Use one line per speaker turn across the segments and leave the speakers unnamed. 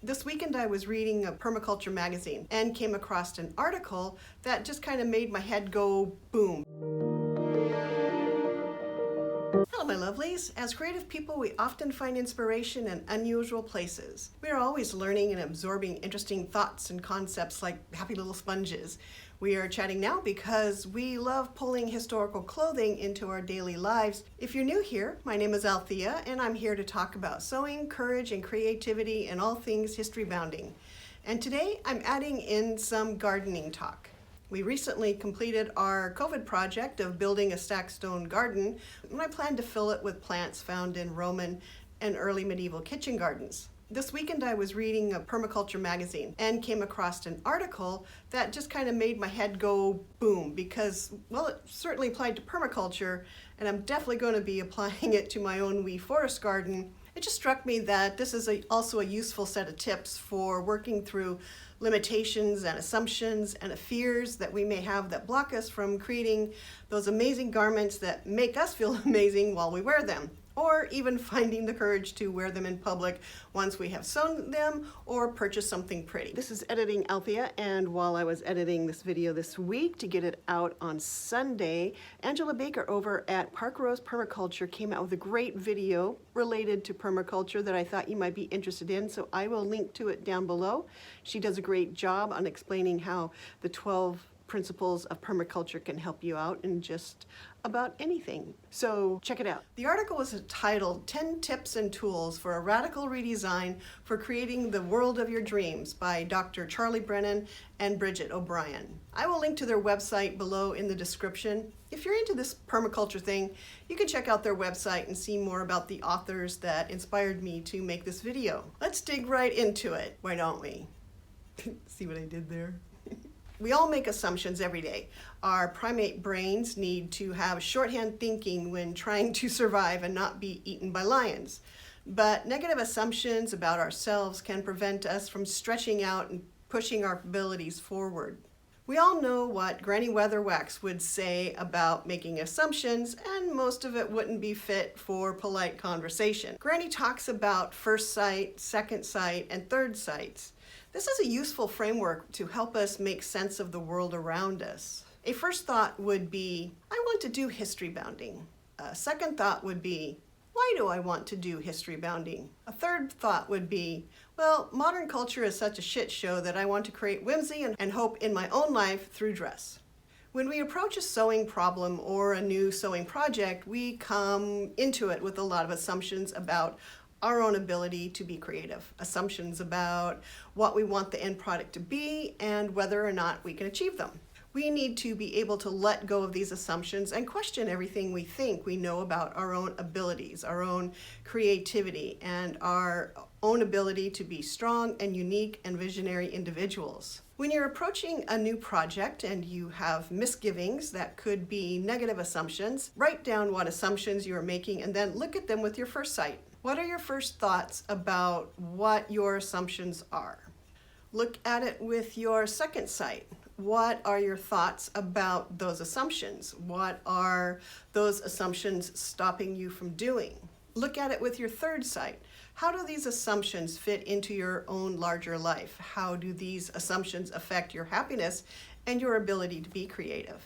This weekend I was reading a permaculture magazine and came across an article that just kind of made my head go boom. Hello my lovelies. As creative people, we often find inspiration in unusual places. We are always learning and absorbing interesting thoughts and concepts like happy little sponges. We are chatting now because we love pulling historical clothing into our daily lives. If you're new here, my name is Althea and I'm here to talk about sewing, courage, and creativity and all things history bounding. And today I'm adding in some gardening talk. We recently completed our COVID project of building a stacked stone garden, and I plan to fill it with plants found in Roman and early medieval kitchen gardens. This weekend I was reading a permaculture magazine and came across an article that just kind of made my head go boom because, well, it certainly applied to permaculture, and I'm definitely going to be applying it to my own wee forest garden. It just struck me that this is also a useful set of tips for working through limitations and assumptions and fears that we may have that block us from creating those amazing garments that make us feel amazing while we wear them, or even finding the courage to wear them in public once we have sewn them or purchase something pretty. This is Editing Althea, and while I was editing this video this week to get it out on Sunday, Angela Baker over at Parkrose Permaculture came out with a great video related to permaculture that I thought you might be interested in, so I will link to it down below. She does a great job on explaining how the 12 principles of permaculture can help you out in just about anything. So check it out. The article was titled 10 Tips and Tools for a Radical Redesign for Creating the World of Your Dreams by Dr. Charlie Brennan and Bridget O'Brien. I will link to their website below in the description. If you're into this permaculture thing, you can check out their website and see more about the authors that inspired me to make this video. Let's dig right into it, why don't we? See what I did there? We all make assumptions every day. Our primate brains need to have shorthand thinking when trying to survive and not be eaten by lions. But negative assumptions about ourselves can prevent us from stretching out and pushing our abilities forward. We all know what Granny Weatherwax would say about making assumptions, and most of it wouldn't be fit for polite conversation. Granny talks about first sight, second sight, and third sights. This is a useful framework to help us make sense of the world around us. A first thought would be, I want to do history bounding. A second thought would be, why do I want to do history bounding? A third thought would be, well, modern culture is such a shit show that I want to create whimsy and hope in my own life through dress. When we approach a sewing problem or a new sewing project, we come into it with a lot of assumptions about our own ability to be creative, assumptions about what we want the end product to be and whether or not we can achieve them. We need to be able to let go of these assumptions and question everything we think we know about our own abilities, our own creativity, and our own ability to be strong and unique and visionary individuals. When you're approaching a new project and you have misgivings that could be negative assumptions, write down what assumptions you are making and then look at them with your first sight. What are your first thoughts about what your assumptions are? Look at it with your second sight. What are your thoughts about those assumptions? What are those assumptions stopping you from doing? Look at it with your third sight. How do these assumptions fit into your own larger life? How do these assumptions affect your happiness and your ability to be creative?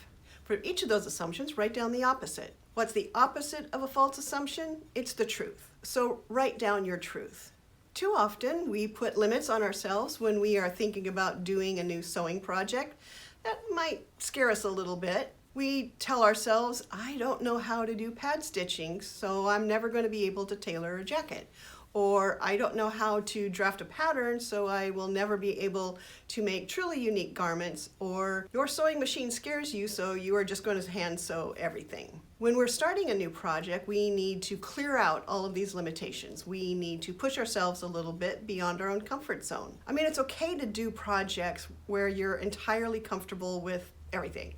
For each of those assumptions, write down the opposite. What's the opposite of a false assumption? It's the truth. So write down your truth. Too often, we put limits on ourselves when we are thinking about doing a new sewing project. That might scare us a little bit. We tell ourselves, I don't know how to do pad stitching, so I'm never going to be able to tailor a jacket. Or I don't know how to draft a pattern, so I will never be able to make truly unique garments. Or your sewing machine scares you, so you are just going to hand sew everything. When we're starting a new project, we need to clear out all of these limitations. We need to push ourselves a little bit beyond our own comfort zone. I mean, it's okay to do projects where you're entirely comfortable with everything.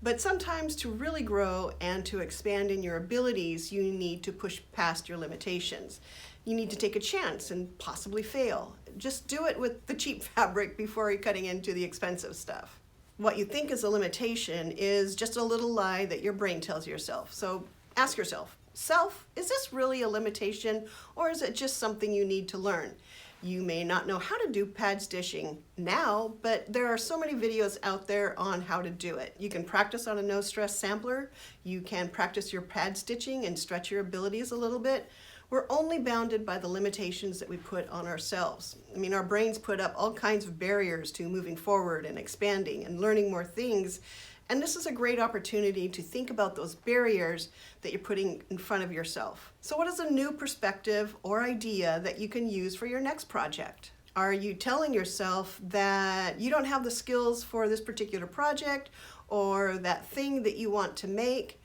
But sometimes to really grow and to expand in your abilities, you need to push past your limitations. You need to take a chance and possibly fail. Just do it with the cheap fabric before you're cutting into the expensive stuff. What you think is a limitation is just a little lie that your brain tells yourself. So ask yourself, self, is this really a limitation or is it just something you need to learn? You may not know how to do pad stitching now, but there are so many videos out there on how to do it. You can practice on a no-stress sampler. You can practice your pad stitching and stretch your abilities a little bit. We're only bounded by the limitations that we put on ourselves. I mean, our brains put up all kinds of barriers to moving forward and expanding and learning more things. And this is a great opportunity to think about those barriers that you're putting in front of yourself. So what is a new perspective or idea that you can use for your next project? Are you telling yourself that you don't have the skills for this particular project or that thing that you want to make?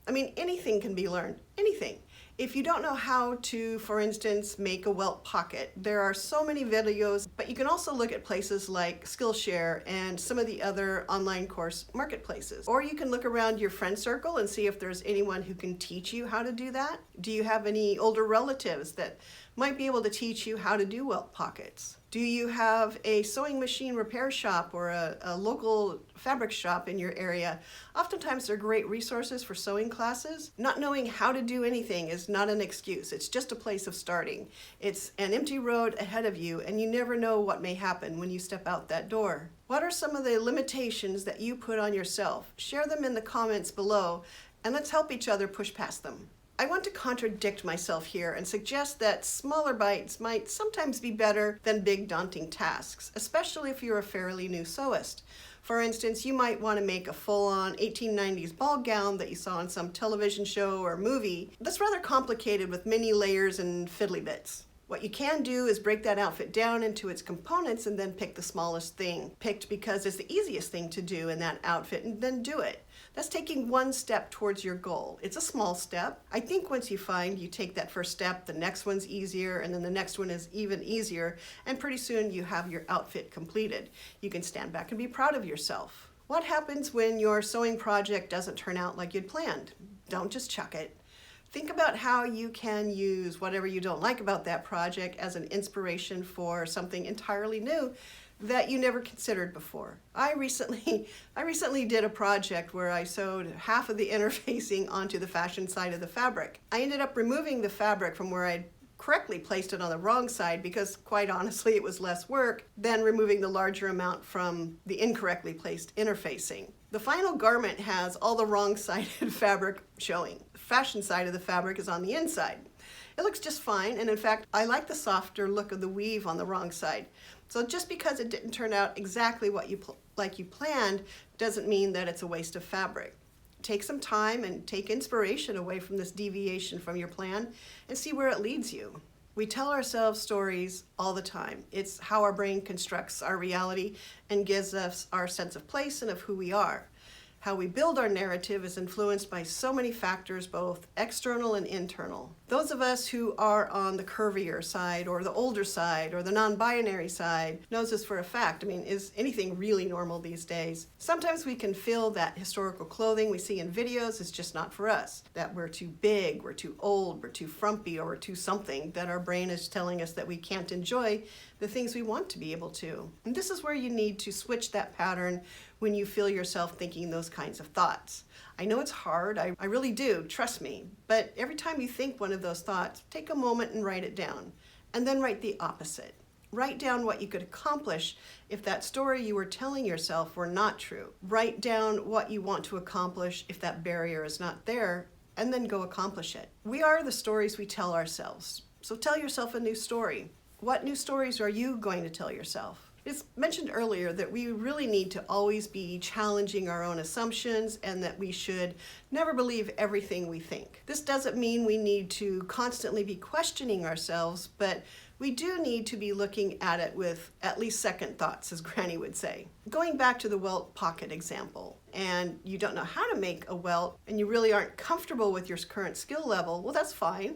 I mean, anything can be learned, anything. If you don't know how to, for instance, make a welt pocket, there are so many videos, but you can also look at places like Skillshare and some of the other online course marketplaces. Or you can look around your friend circle and see if there's anyone who can teach you how to do that. Do you have any older relatives that might be able to teach you how to do welt pockets? Do you have a sewing machine repair shop or a local fabric shop in your area? Oftentimes they're great resources for sewing classes. Not knowing how to do anything is not an excuse. It's just a place of starting. It's an empty road ahead of you, and you never know what may happen when you step out that door. What are some of the limitations that you put on yourself? Share them in the comments below, and let's help each other push past them. I want to contradict myself here and suggest that smaller bites might sometimes be better than big daunting tasks, especially if you're a fairly new sewist. For instance, you might want to make a full-on 1890s ball gown that you saw in some television show or movie that's rather complicated with many layers and fiddly bits. What you can do is break that outfit down into its components and then pick the smallest thing, picked because it's the easiest thing to do in that outfit, and then do it. That's taking one step towards your goal. It's a small step. I think once you find you take that first step, the next one's easier, and then the next one is even easier, and pretty soon you have your outfit completed. You can stand back and be proud of yourself. What happens when your sewing project doesn't turn out like you'd planned? Don't just chuck it. Think about how you can use whatever you don't like about that project as an inspiration for something entirely new that you never considered before. I recently did a project where I sewed half of the interfacing onto the fashion side of the fabric. I ended up removing the fabric from where I'd correctly placed it on the wrong side because, quite honestly, it was less work than removing the larger amount from the incorrectly placed interfacing. The final garment has all the wrong-sided fabric showing. The fashion side of the fabric is on the inside. It looks just fine, and in fact, I like the softer look of the weave on the wrong side. So just because it didn't turn out exactly what you planned doesn't mean that it's a waste of fabric. Take some time and take inspiration away from this deviation from your plan and see where it leads you. We tell ourselves stories all the time. It's how our brain constructs our reality and gives us our sense of place and of who we are. How we build our narrative is influenced by so many factors, both external and internal. Those of us who are on the curvier side or the older side or the non-binary side knows this for a fact. I mean, is anything really normal these days? Sometimes we can feel that historical clothing we see in videos is just not for us, that we're too big, we're too old, we're too frumpy, or we're too something, that our brain is telling us that we can't enjoy the things we want to be able to. And this is where you need to switch that pattern when you feel yourself thinking those kinds of thoughts. I know it's hard, I really do, trust me, but every time you think one of those thoughts, take a moment and write it down, and then write the opposite. Write down what you could accomplish if that story you were telling yourself were not true. Write down what you want to accomplish if that barrier is not there, and then go accomplish it. We are the stories we tell ourselves, so tell yourself a new story. What new stories are you going to tell yourself? It's mentioned earlier that we really need to always be challenging our own assumptions and that we should never believe everything we think. This doesn't mean we need to constantly be questioning ourselves, but we do need to be looking at it with at least second thoughts, as Granny would say. Going back to the welt pocket example, and you don't know how to make a welt and you really aren't comfortable with your current skill level, well, that's fine.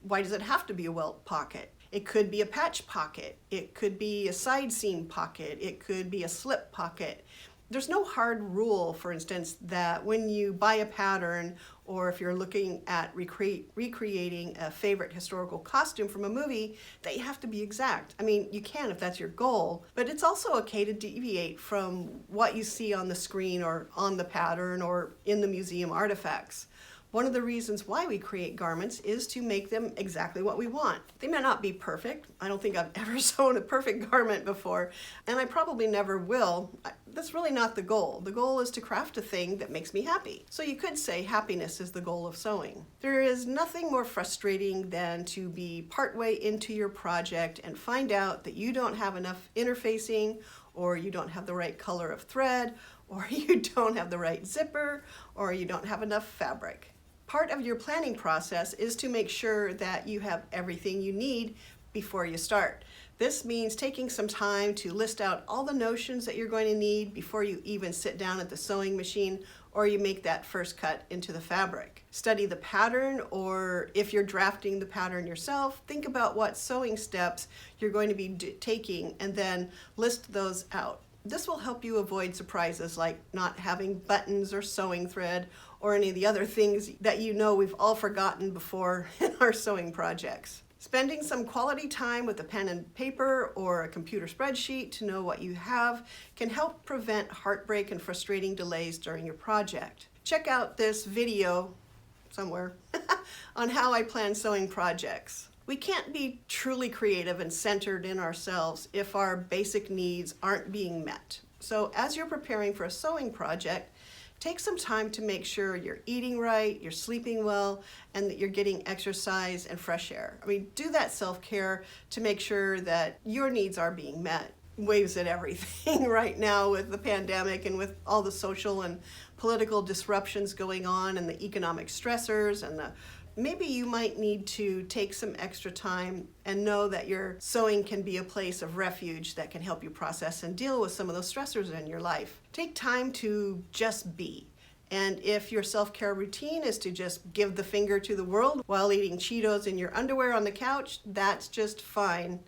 Why does it have to be a welt pocket? It could be a patch pocket, it could be a side seam pocket, it could be a slip pocket. There's no hard rule, for instance, that when you buy a pattern or if you're looking at recreating a favorite historical costume from a movie, that you have to be exact. I mean, you can if that's your goal, but it's also okay to deviate from what you see on the screen or on the pattern or in the museum artifacts. One of the reasons why we create garments is to make them exactly what we want. They may not be perfect. I don't think I've ever sewn a perfect garment before, and I probably never will. That's really not the goal. The goal is to craft a thing that makes me happy. So you could say happiness is the goal of sewing. There is nothing more frustrating than to be partway into your project and find out that you don't have enough interfacing, or you don't have the right color of thread, or you don't have the right zipper, or you don't have enough fabric. Part of your planning process is to make sure that you have everything you need before you start. This means taking some time to list out all the notions that you're going to need before you even sit down at the sewing machine or you make that first cut into the fabric. Study the pattern, or if you're drafting the pattern yourself, think about what sewing steps you're going to be taking and then list those out. This will help you avoid surprises like not having buttons or sewing thread or any of the other things that you know we've all forgotten before in our sewing projects. Spending some quality time with a pen and paper or a computer spreadsheet to know what you have can help prevent heartbreak and frustrating delays during your project. Check out this video somewhere on how I plan sewing projects. We can't be truly creative and centered in ourselves if our basic needs aren't being met. So as you're preparing for a sewing project, take some time to make sure you're eating right, you're sleeping well, and that you're getting exercise and fresh air. I mean, do that self-care to make sure that your needs are being met. Waves at everything right now with the pandemic and with all the social and political disruptions going on and the economic stressors and maybe you might need to take some extra time and know that your sewing can be a place of refuge that can help you process and deal with some of those stressors in your life. Take time to just be. And if your self-care routine is to just give the finger to the world while eating Cheetos in your underwear on the couch, that's just fine.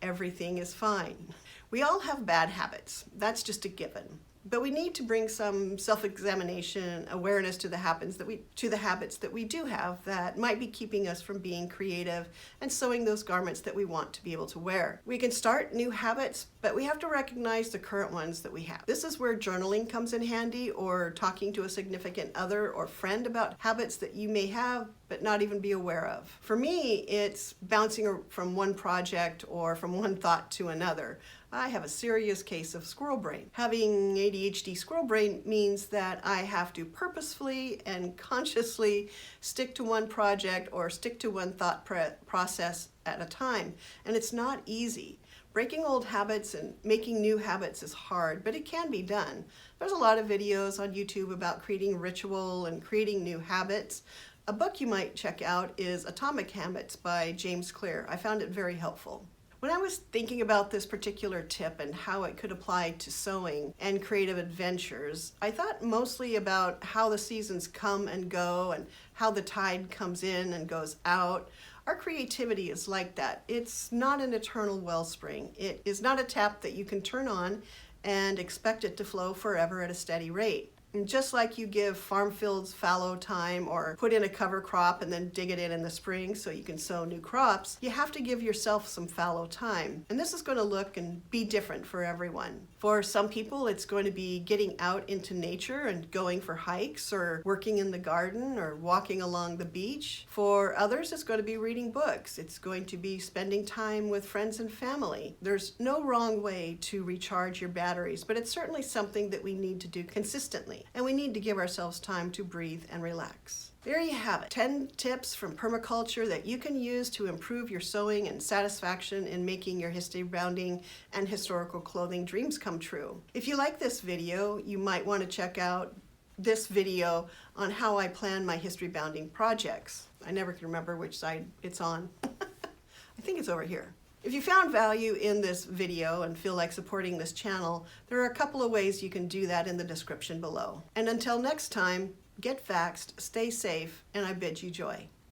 Everything is fine. We all have bad habits. That's just a given. But we need to bring some self-examination, awareness to the habits that we do have that might be keeping us from being creative and sewing those garments that we want to be able to wear. We can start new habits, but we have to recognize the current ones that we have. This is where journaling comes in handy, or talking to a significant other or friend about habits that you may have but not even be aware of. For me, it's bouncing from one project or from one thought to another. I have a serious case of squirrel brain. Having ADHD squirrel brain means that I have to purposefully and consciously stick to one project or stick to one thought process at a time. And it's not easy. Breaking old habits and making new habits is hard, but it can be done. There's a lot of videos on YouTube about creating ritual and creating new habits. A book you might check out is Atomic Habits by James Clear. I found it very helpful. When I was thinking about this particular tip and how it could apply to sewing and creative adventures, I thought mostly about how the seasons come and go and how the tide comes in and goes out. Our creativity is like that. It's not an eternal wellspring. It is not a tap that you can turn on and expect it to flow forever at a steady rate. And just like you give farm fields fallow time or put in a cover crop and then dig it in the spring so you can sow new crops, you have to give yourself some fallow time. And this is going to look and be different for everyone. For some people, it's going to be getting out into nature and going for hikes or working in the garden or walking along the beach. For others, it's going to be reading books. It's going to be spending time with friends and family. There's no wrong way to recharge your batteries, but it's certainly something that we need to do consistently. And we need to give ourselves time to breathe and relax. There you have it, 10 tips from permaculture that you can use to improve your sewing and satisfaction in making your historybounding and historical clothing dreams come true. If you like this video, you might want to check out this video on how I plan my historybounding projects. I never can remember which side it's on. I think it's over here. If you found value in this video and feel like supporting this channel, there are a couple of ways you can do that in the description below. And until next time, get vaxxed, stay safe, and I bid you joy.